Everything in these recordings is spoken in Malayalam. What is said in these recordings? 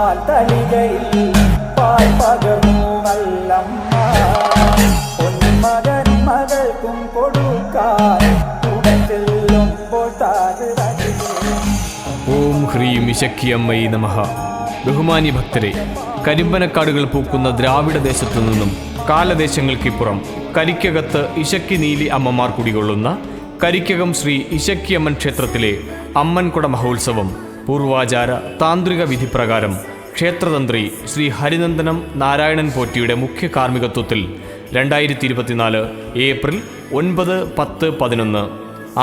പാൽത്തളികയിൽ പാൽ പകർന്നു നല്ലമ്മ. പൊന്മകൻ മകൾക്കും കൊടുക്കാൻ ഉടൻ ചെല്ലുമ്പോൾ താഴെ. ഓം ഹ്രീം ഇശക്കിയമ്മൈ നമഃ. ബഹുമാന്യ ഭക്തരെ, കരിമ്പനക്കാടുകൾ പൂക്കുന്ന ദ്രാവിഡ ദേശത്തു നിന്നും കാലദേശങ്ങൾക്കിപ്പുറം കരിക്കകത്ത് ഇശക്കി നീലി അമ്മമാർ കുടികൊള്ളുന്ന കരിക്കകം ശ്രീ ഇശക്കിയമ്മൻ ക്ഷേത്രത്തിലെ അമ്മൻകുട മഹോത്സവം പൂർവാചാര താന്ത്രിക വിധിപ്രകാരം ക്ഷേത്രതന്ത്രി ശ്രീ ഹരിനന്ദനം നാരായണൻ പോറ്റിയുടെ മുഖ്യ കാർമ്മികത്വത്തിൽ 2024 ഏപ്രിൽ 9, 10, 11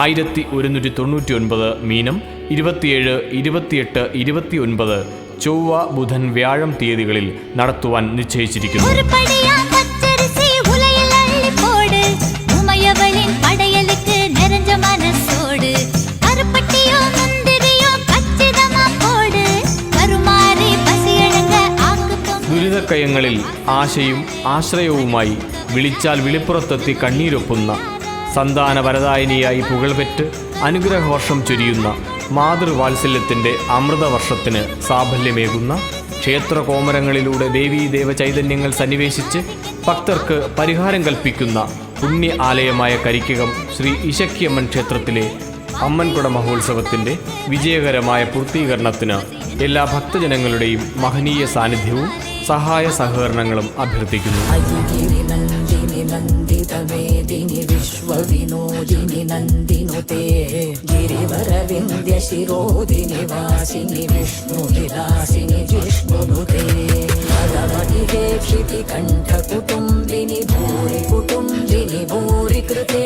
1199 മീനം 27, 28, 29 ചൊവ്വ, ബുധൻ, വ്യാഴം തീയതികളിൽ നടത്തുവാൻ നിശ്ചയിച്ചിരിക്കുന്നു. ദുരിതക്കയങ്ങളിൽ ആശയും ആശ്രയവുമായി വിളിച്ചാൽ വിളിപ്പുറത്തെത്തി കണ്ണീരൊപ്പുന്ന സന്താനവരദായിനിയായി പുകൾപെറ്റ് അനുഗ്രഹവർഷം ചൊരിയുന്ന മാതൃവാത്സല്യത്തിൻ്റെ അമൃതവർഷത്തിന് സാഫല്യമേകുന്ന ക്ഷേത്രകോമരങ്ങളിലൂടെ ദേവീദേവ ചൈതന്യങ്ങൾ സന്നിവേശിച്ച് ഭക്തർക്ക് പരിഹാരം കൽപ്പിക്കുന്ന പുണ്യ ആലയമായ കരിക്കകം ശ്രീ ഇശക്കിയമ്മൻ ക്ഷേത്രത്തിലെ അമ്മൻകുട മഹോത്സവത്തിൻ്റെ വിജയകരമായ പൂർത്തീകരണത്തിന് എല്ലാ ഭക്തജനങ്ങളുടെയും മഹനീയ സാന്നിധ്യവും സഹായ സഹകരണങ്ങളും അഭ്യർത്ഥിക്കുന്നു. नन्दितमेदिनि विश्वविनोदिनि नन्दिनुते गिरिवरविन्द्यशिरोदिनि वासिनि विष्णुविलासिनि जिष्णुनुते भगवति क्षितिकण्ठकुटुम्बिनि भूरि कुटुम्बिनि भूरि कृते